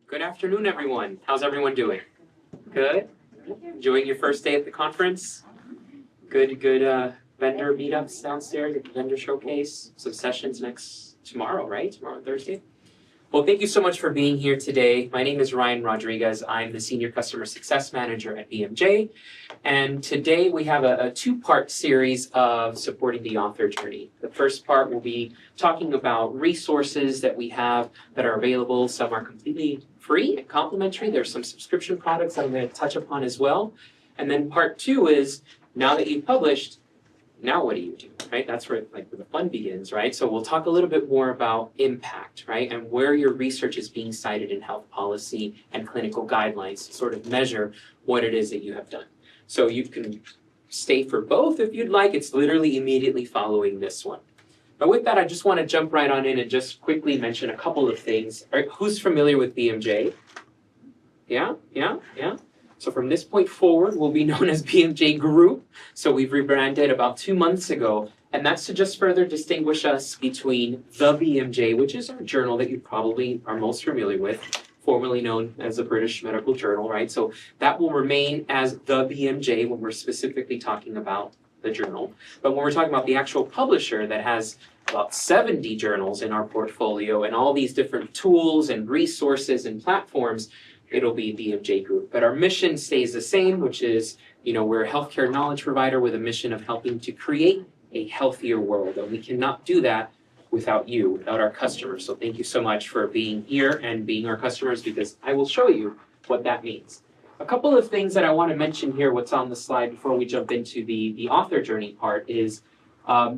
Good afternoon, everyone. How's everyone doing? Good? Enjoying your first day at the conference? Good vendor meetups downstairs at the vendor showcase. Some sessions tomorrow, right? Tomorrow, Thursday? Well, thank you so much for being here today. My name is Ryan Rodriguez. I'm the Senior Customer Success Manager at BMJ. And today we have a two-part series of supporting the author journey. The first part will be talking about resources that we have that are available. Some are completely free and complimentary. There's some subscription products that I'm going to touch upon as well. And then part two is, now that you've published, now what do you do, right? That's where the fun begins, right? So we'll talk a little bit more about impact, right? And where your research is being cited in health policy and clinical guidelines to sort of measure what it is that you have done. So you can stay for both if you'd like. It's literally immediately following this one. But with that, I just want to jump right on in and just quickly mention a couple of things. All right, who's familiar with BMJ? Yeah? So from this point forward, we'll be known as BMJ Group. So we've rebranded about 2 months ago. And that's to just further distinguish us between the BMJ, which is our journal that you probably are most familiar with, formerly known as the British Medical Journal, right? So that will remain as the BMJ when we're specifically talking about the journal. But when we're talking about the actual publisher that has about 70 journals in our portfolio and all these different tools and resources and platforms, it'll be BMJ Group. But our mission stays the same, which is, we're a healthcare knowledge provider with a mission of helping to create a healthier world. And we cannot do that without you, without our customers. So thank you so much for being here and being our customers, because I will show you what that means. A couple of things that I want to mention here, what's on the slide before we jump into the author journey part is,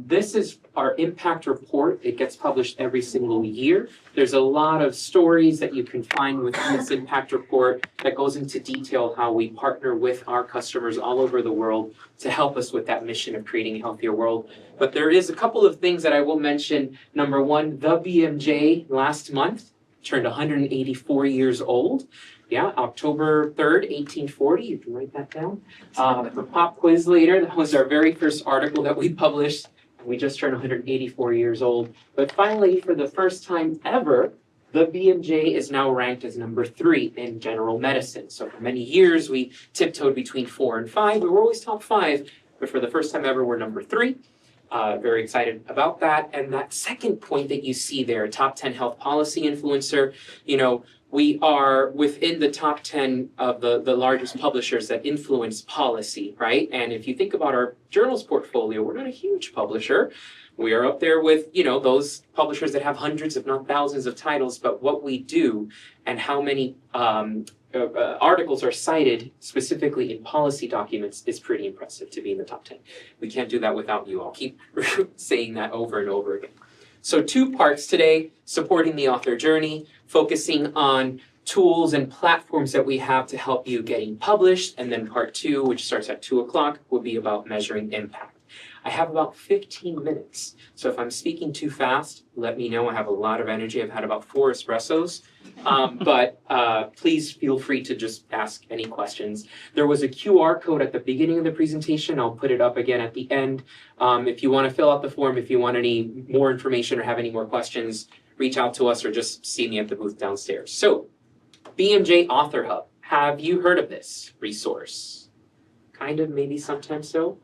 this is our impact report. It gets published every single year. There's a lot of stories that you can find within this impact report that goes into detail how we partner with our customers all over the world to help us with that mission of creating a healthier world. But there is a couple of things that I will mention. Number one, the BMJ last month turned 184 years old. Yeah, October 3rd, 1840, you can write that down. For pop quiz later, that was our very first article that we published. We just turned 184 years old. But finally, for the first time ever, the BMJ is now ranked as number 3 in general medicine. So for many years, we tiptoed between 4 and 5. We were always top 5, but for the first time ever, we're number 3. Very excited about that. And that second point that you see there, top 10 health policy influencer, we are within the top 10 of the largest publishers that influence policy, right? And if you think about our journals portfolio, we're not a huge publisher. We are up there with, those publishers that have hundreds, if not thousands of titles, but what we do and how many articles are cited specifically in policy documents is pretty impressive to be in the top 10. We can't do that without you. I'll keep saying that over and over again. So 2 parts today, supporting the author journey, focusing on tools and platforms that we have to help you getting published. And then part 2, which starts at 2 o'clock, will be about measuring impact. I have about 15 minutes. So if I'm speaking too fast, let me know. I have a lot of energy. I've had about 4 espressos. But please feel free to just ask any questions. There was a QR code at the beginning of the presentation. I'll put it up again at the end. If you want to fill out the form, if you want any more information or have any more questions, reach out to us or just see me at the booth downstairs. So, BMJ Author Hub. Have you heard of this resource? Kind of, maybe sometimes so.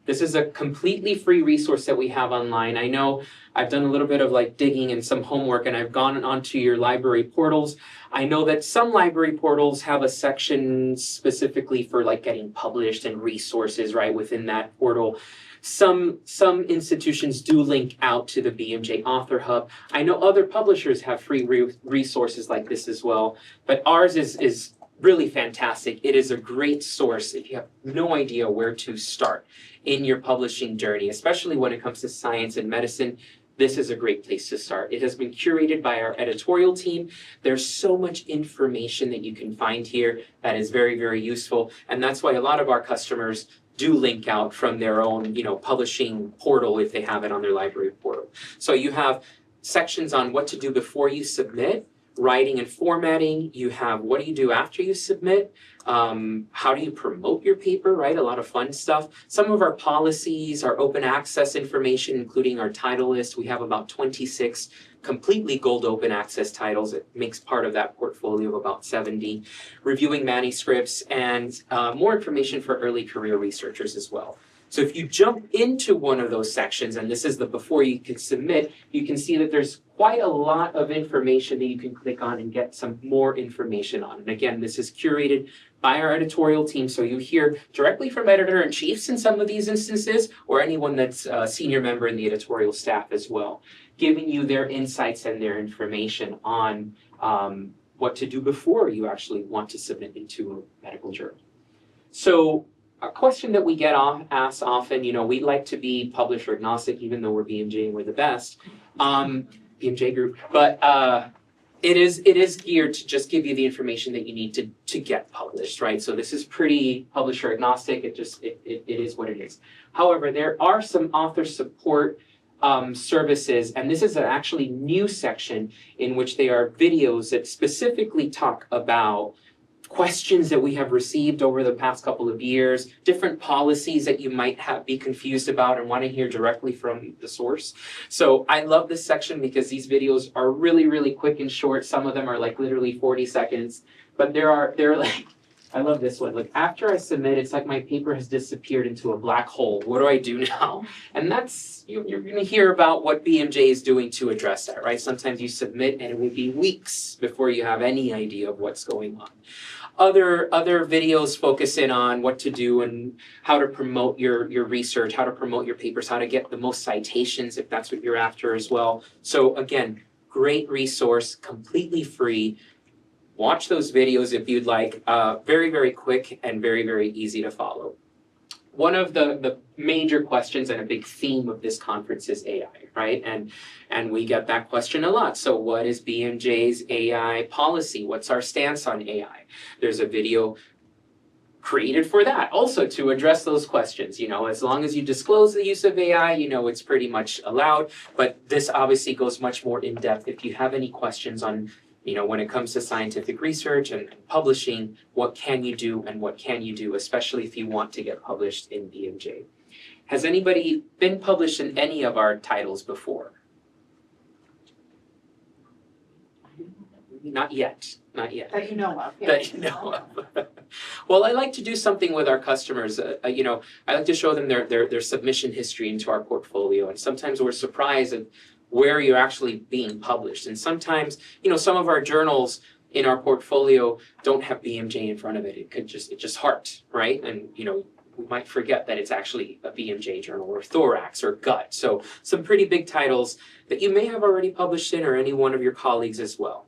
This is a completely free resource that we have online. I know I've done a little bit of digging and some homework, and I've gone onto your library portals. I know that some library portals have a section specifically for getting published and resources right within that portal. Some institutions do link out to the BMJ Author Hub. I know other publishers have free resources like this as well, but ours is really fantastic. It is a great source if you have no idea where to start in your publishing journey, especially when it comes to science and medicine. This is a great place to start. It has been curated by our editorial team. There's so much information that you can find here that is very, very useful. And that's why a lot of our customers do link out from their own, publishing portal if they have it on their library portal. So you have sections on what to do before you submit, writing and formatting. You have what do you do after you submit? How do you promote your paper, right? A lot of fun stuff. Some of our policies, our open access information, including our title list. We have about 26 completely gold open access titles. It makes part of that portfolio of about 70. Reviewing manuscripts and more information for early career researchers as well. So if you jump into one of those sections, and this is the before you can submit, you can see that there's quite a lot of information that you can click on and get some more information on. And again, this is curated by our editorial team, so you hear directly from editor-in-chiefs in some of these instances, or anyone that's a senior member in the editorial staff as well, giving you their insights and their information on what to do before you actually want to submit into a medical journal. So a question that we get asked often, we'd like to be publisher agnostic, even though we're BMJ and we're the best, BMJ group, but it is geared to just give you the information that you need to get published, right? So this is pretty publisher agnostic. It is what it is. However, there are some author support services, and this is an actually new section in which they are videos that specifically talk about questions that we have received over the past couple of years, different policies that you might be confused about and want to hear directly from the source. So I love this section because these videos are really, really quick and short. Some of them are like literally 40 seconds, but they're like, I love this one. Like, after I submit, it's like my paper has disappeared into a black hole. What do I do now? And that's, you're going to hear about what BMJ is doing to address that, right? Sometimes you submit and it will be weeks before you have any idea of what's going on. Other videos focus in on what to do and how to promote your research, how to promote your papers, how to get the most citations if that's what you're after as well. So again, great resource, completely free. Watch those videos if you'd like. Very, very quick and very, very easy to follow. One of the major questions and a big theme of this conference is AI, right? And we get that question a lot. So what is BMJ's AI policy? What's our stance on AI? There's a video created for that, also to address those questions. As long as you disclose the use of AI, it's pretty much allowed. But this obviously goes much more in depth. If you have any questions on when it comes to scientific research and publishing, what can you do and what can you do, especially if you want to get published in BMJ. Has anybody been published in any of our titles before? Not yet. Not yet. That you know of. Yeah. That you know of. Well, I like to do something with our customers. I like to show them their submission history into our portfolio, and sometimes we're surprised at where you're actually being published. And sometimes, some of our journals in our portfolio don't have BMJ in front of it. It's just heart, right? And, we might forget that it's actually a BMJ journal, or thorax, or gut. So some pretty big titles that you may have already published in, or any one of your colleagues as well.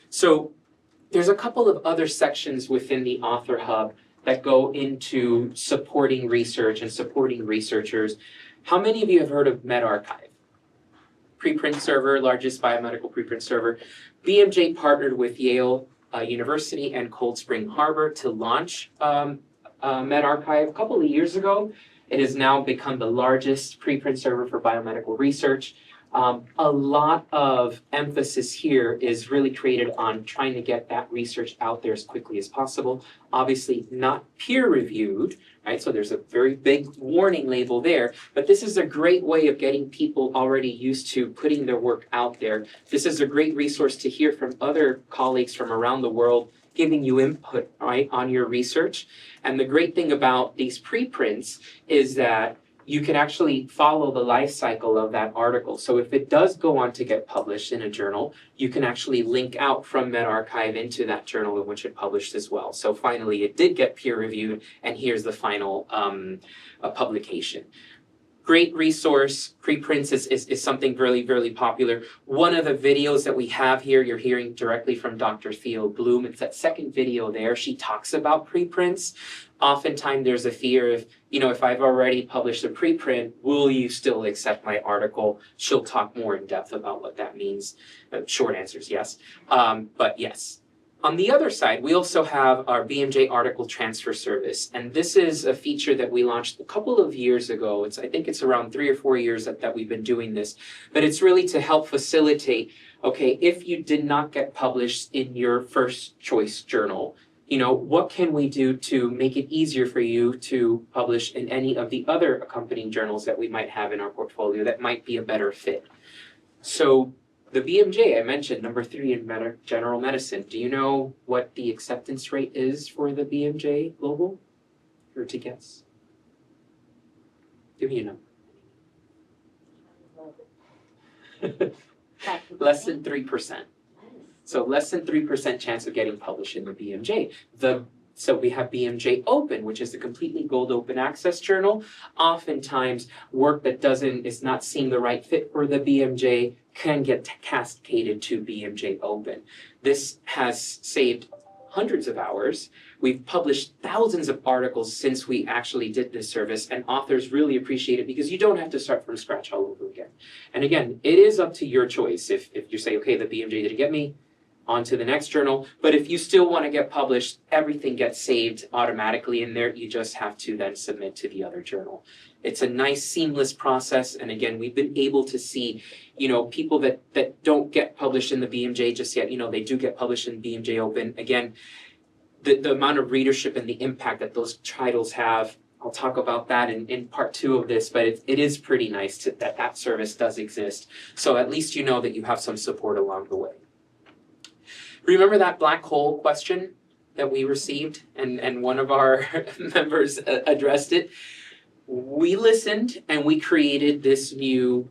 So there's a couple of other sections within the Author Hub that go into supporting research and supporting researchers. How many of you have heard of medRxiv? Preprint server, largest biomedical preprint server. BMJ partnered with Yale University and Cold Spring Harbor to launch medRxiv a couple of years ago. It has now become the largest preprint server for biomedical research. A lot of emphasis here is really created on trying to get that research out there as quickly as possible. Obviously not peer-reviewed, right? So there's a very big warning label there, but this is a great way of getting people already used to putting their work out there. This is a great resource to hear from other colleagues from around the world giving you input, right, on your research. And the great thing about these preprints is that you can actually follow the life cycle of that article. So if it does go on to get published in a journal, you can actually link out from medRxiv into that journal in which it published as well. So finally, it did get peer reviewed, and here's the final publication. Great resource. Preprints is something really, really popular. One of the videos that we have here, you're hearing directly from Dr. Theo Bloom. It's that second video there. She talks about preprints. Oftentimes there's a fear of, if I've already published a preprint, will you still accept my article? She'll talk more in depth about what that means. Short answer is yes, but yes. On the other side, we also have our BMJ article transfer service. And this is a feature that we launched a couple of years ago. I think it's around 3 or 4 years that we've been doing this. But it's really to help facilitate, okay, if you did not get published in your first choice journal, what can we do to make it easier for you to publish in any of the other accompanying journals that we might have in our portfolio that might be a better fit? So the BMJ, I mentioned, number 3 in general medicine. Do you know what the acceptance rate is for the BMJ Global? Or to guess? Give me a number. Less than 3%. So less than 3% chance of getting published in the BMJ. So we have BMJ Open, which is a completely gold open access journal. Oftentimes, work that is not seem the right fit for the BMJ can get cascaded to BMJ Open. This has saved hundreds of hours. We've published thousands of articles since we actually did this service, and authors really appreciate it because you don't have to start from scratch all over again. And again, it is up to your choice. If you say, okay, the BMJ didn't get me, on to the next journal. But if you still want to get published, everything gets saved automatically in there. You just have to then submit to the other journal. It's a nice seamless process. And again, we've been able to see, people that don't get published in the BMJ just yet, they do get published in BMJ Open. Again, the amount of readership and the impact that those titles have, I'll talk about that in part 2 of this, but it is pretty nice that service does exist. So at least you know that you have some support along the way. Remember that black hole question that we received and one of our members addressed it? We listened and we created this new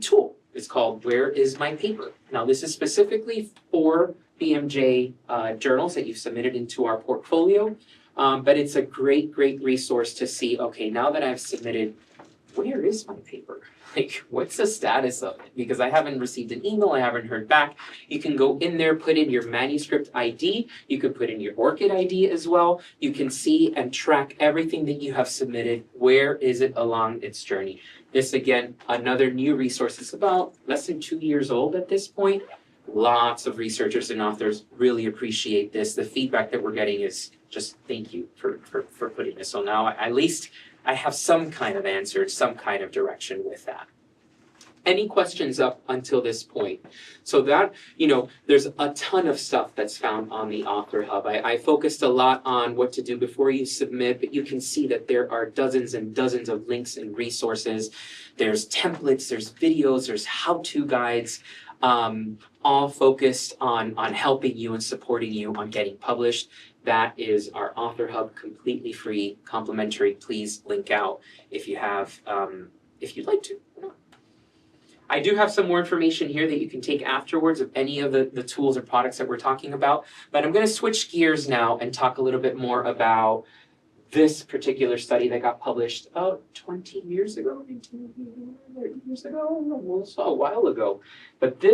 tool. It's called Where Is My Paper? Now this is specifically for BMJ journals that you've submitted into our portfolio, but it's a great resource to see, okay, now that I've submitted, where is my paper? Like, what's the status of it? Because I haven't received an email, I haven't heard back. You can go in there, put in your manuscript ID. You can put in your ORCID ID as well. You can see and track everything that you have submitted. Where is it along its journey? This, again, another new resource. It's about less than 2 years old at this point. Lots of researchers and authors really appreciate this. The feedback that we're getting is just thank you for putting this. So now at least I have some kind of answer, some kind of direction with that. Any questions up until this point? So that, there's a ton of stuff that's found on the Author Hub. I focused a lot on what to do before you submit, but you can see that there are dozens and dozens of links and resources. There's templates, there's videos, there's how-to guides, all focused on helping you and supporting you on getting published. That is our Author Hub, completely free, complimentary. Please link out if you have, if you'd like to. I do have some more information here that you can take afterwards of any of the tools or products that we're talking about, but I'm going to switch gears now and talk a little bit more about this particular study that got published 20 years ago, 19 years ago, well, a while ago. But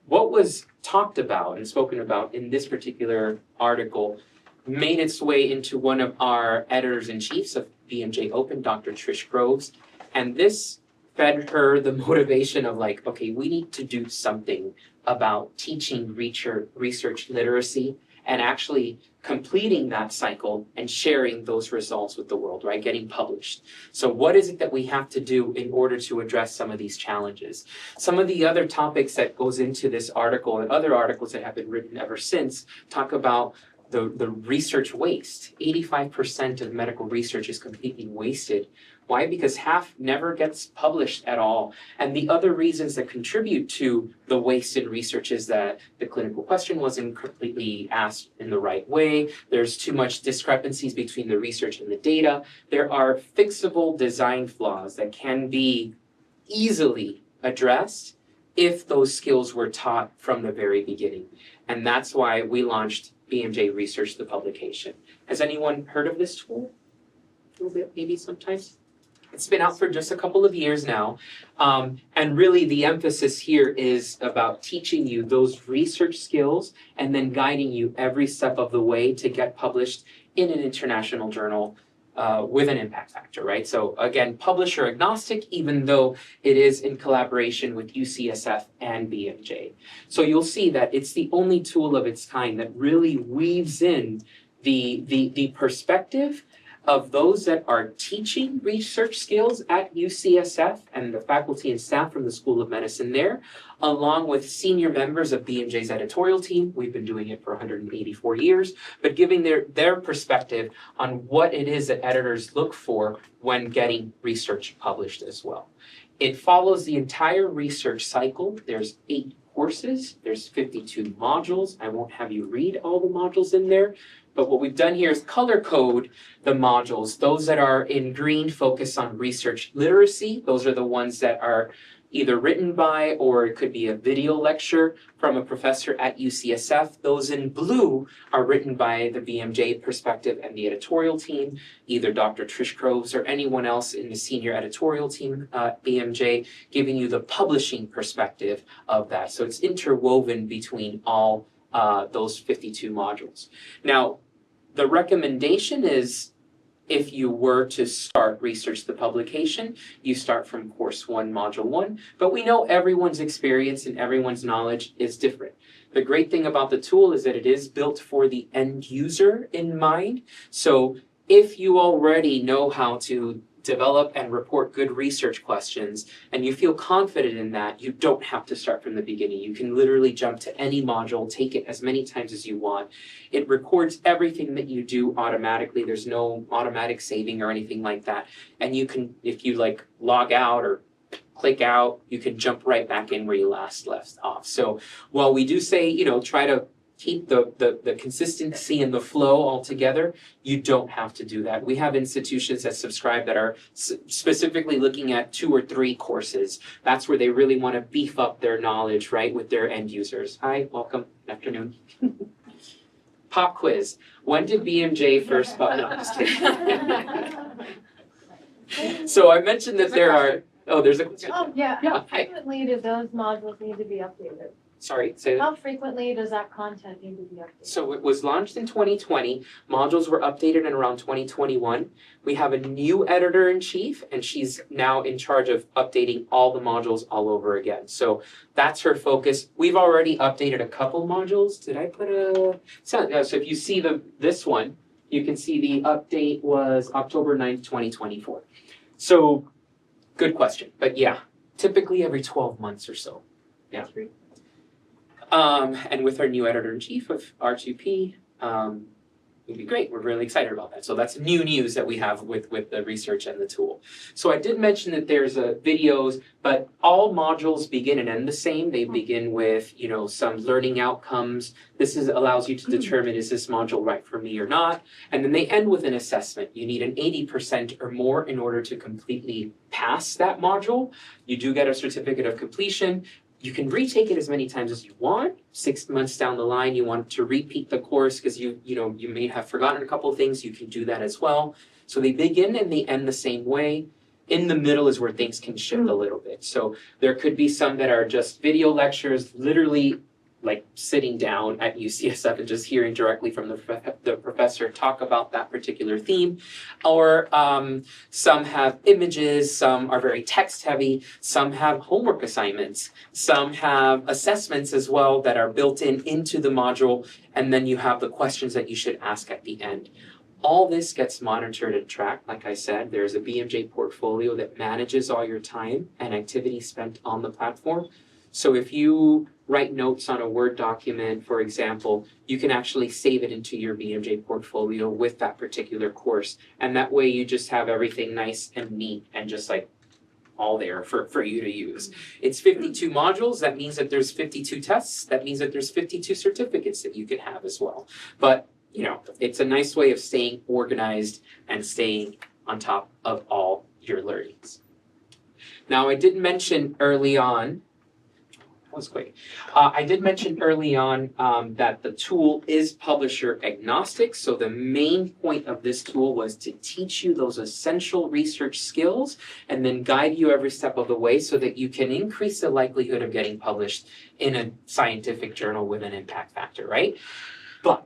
what was talked about and spoken about in this particular article made its way into one of our editors-in-chiefs of BMJ Open, Dr. Trish Groves, and this fed her the motivation of like, okay, we need to do something about teaching research literacy and actually completing that cycle and sharing those results with the world, right? Getting published. So what is it that we have to do in order to address some of these challenges? Some of the other topics that goes into this article and other articles that have been written ever since talk about the research waste. 85% of medical research is completely wasted. Why? Because half never gets published at all. And the other reasons that contribute to the waste in research is that the clinical question wasn't completely asked in the right way. There's too much discrepancies between the research and the data. There are fixable design flaws that can be easily addressed if those skills were taught from the very beginning. And that's why we launched BMJ Research, the publication. Has anyone heard of this tool? A little bit, maybe sometimes? It's been out for just a couple of years now. And really the emphasis here is about teaching you those research skills and then guiding you every step of the way to get published in an international journal with an impact factor, right? So again, publisher agnostic, even though it is in collaboration with UCSF and BMJ. So you'll see that it's the only tool of its kind that really weaves in the perspective of those that are teaching research skills at UCSF and the faculty and staff from the School of Medicine there, along with senior members of BMJ's editorial team. We've been doing it for 184 years, but giving their perspective on what it is that editors look for when getting research published as well. It follows the entire research cycle. There's 8 courses, there's 52 modules. I won't have you read all the modules in there, but what we've done here is color code the modules. Those that are in green focus on research literacy. Those are the ones that are either written by, or it could be a video lecture from a professor at UCSF. Those in blue are written by the BMJ perspective and the editorial team, either Dr. Trish Groves or anyone else in the senior editorial team at BMJ, giving you the publishing perspective of that. So it's interwoven between all those 52 modules. Now, the recommendation is, if you were to start research the publication, you start from course 1, module 1, but we know everyone's experience and everyone's knowledge is different. The great thing about the tool is that it is built for the end user in mind. So if you already know how to develop and report good research questions, and you feel confident in that, you don't have to start from the beginning. You can literally jump to any module, take it as many times as you want. It records everything that you do automatically. There's no automatic saving or anything like that. And you can, if you like log out or click out, you can jump right back in where you last left off. So while we do say, try to keep the consistency and the flow all together, you don't have to do that. We have institutions that subscribe that are specifically looking at 2 or 3 courses. That's where they really want to beef up their knowledge, right, with their end users. Hi, welcome, good afternoon. Pop quiz. When did BMJ first no, I'm just kidding. So I mentioned that there are, there's a question. Oh, yeah. Yeah, How frequently do those modules need to be updated? Sorry, say that. How frequently does that content need to be updated? So it was launched in 2020. Modules were updated in around 2021. We have a new editor-in-chief, and she's now in charge of updating all the modules all over again. So that's her focus. We've already updated a couple modules. Did I put a... So if you see this one, you can see the update was October 9th, 2024. So good question. But yeah, typically every 12 months or so. Yeah. And with our new editor-in-chief of R2P, it'd be great. We're really excited about that. So that's new news that we have with the research and the tool. So I did mention that there's videos, but all modules begin and end the same. They begin with, some learning outcomes. This allows you to determine, is this module right for me or not? And then they end with an assessment. You need an 80% or more in order to completely pass that module. You do get a certificate of completion. You can retake it as many times as you want. 6 months down the line, you want to repeat the course because you may have forgotten a couple of things. You can do that as well. So they begin and they end the same way. In the middle is where things can shift a little bit. So there could be some that are just video lectures, literally like sitting down at UCSF and just hearing directly from the professor talk about that particular theme. Or some have images, some are very text heavy, some have homework assignments, some have assessments as well that are built into the module, and then you have the questions that you should ask at the end. All this gets monitored and tracked. Like I said, there's a BMJ portfolio that manages all your time and activity spent on the platform. So if you write notes on a Word document, for example, you can actually save it into your BMJ portfolio with that particular course. And that way you just have everything nice and neat and just like all there for you to use. It's 52 modules. That means that there's 52 tests. That means that there's 52 certificates that you can have as well. But, it's a nice way of staying organized and staying on top of all your learnings. Now, I did mention early on, I did mention early on that the tool is publisher agnostic. So the main point of this tool was to teach you those essential research skills and then guide you every step of the way so that you can increase the likelihood of getting published in a scientific journal with an impact factor, right? But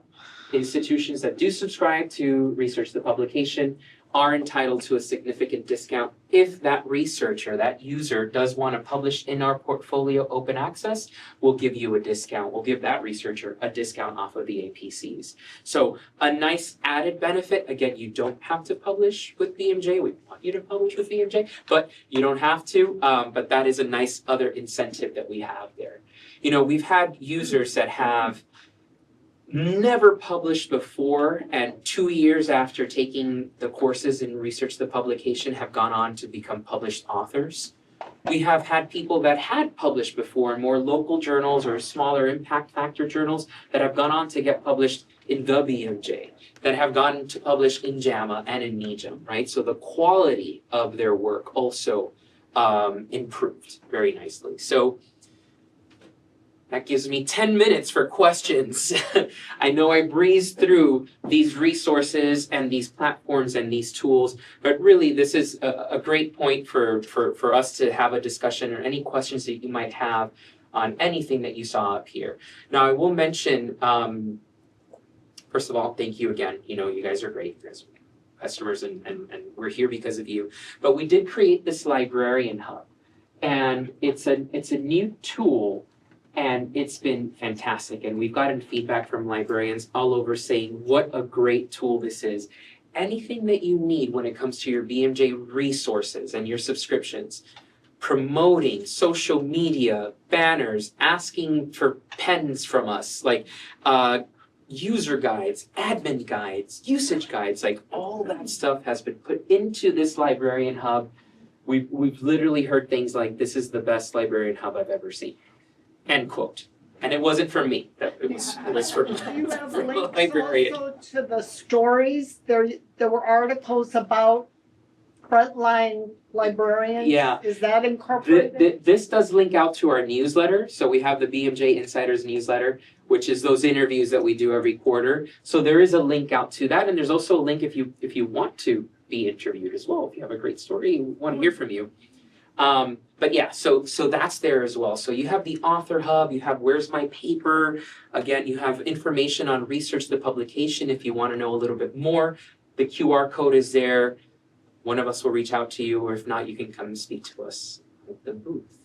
institutions that do subscribe to research the publication are entitled to a significant discount if that researcher, that user, does want to publish in our portfolio open access. We'll give you a discount. We'll give that researcher a discount off of the APCs. So a nice added benefit, again, you don't have to publish with BMJ. We want you to publish with BMJ, but you don't have to. But that is a nice other incentive that we have there. You know, we've had users that have never published before, and 2 years after taking the courses in research the publication have gone on to become published authors. We have had people that had published before in more local journals or smaller impact factor journals that have gone on to get published in the BMJ, that have gone to publish in JAMA and in NEJM, right? So the quality of their work also improved very nicely. So that gives me 10 minutes for questions. I know I breezed through these resources and these platforms and these tools, but really this is a great point for us to have a discussion or any questions that you might have on anything that you saw up here. Now I will mention, first of all, thank you again. You know, you guys are great. You guys are customers and we're here because of you. But we did create this librarian hub, and it's a new tool. And it's been fantastic, and we've gotten feedback from librarians all over saying what a great tool this is. Anything that you need when it comes to your BMJ resources and your subscriptions, promoting social media, banners, asking for pens from us, like user guides, admin guides, usage guides, like all that stuff has been put into this librarian hub. We've literally heard things like, this is the best librarian hub I've ever seen. End quote. And it wasn't from me. It was from You have from a links librarian. also to the stories. There were articles about frontline librarians. Yeah. Is that incorporated? This does link out to our newsletter. So we have the BMJ Insiders newsletter, which is those interviews that we do every quarter. So there is a link out to that, and there's also a link if you want to be interviewed as well. If you have a great story, we want to hear from you. But yeah, so that's there as well. So you have the Author Hub, you have Where's My Paper. Again, you have information on research the publication if you want to know a little bit more. The QR code is there. One of us will reach out to you, or if not, you can come and speak to us at the booth.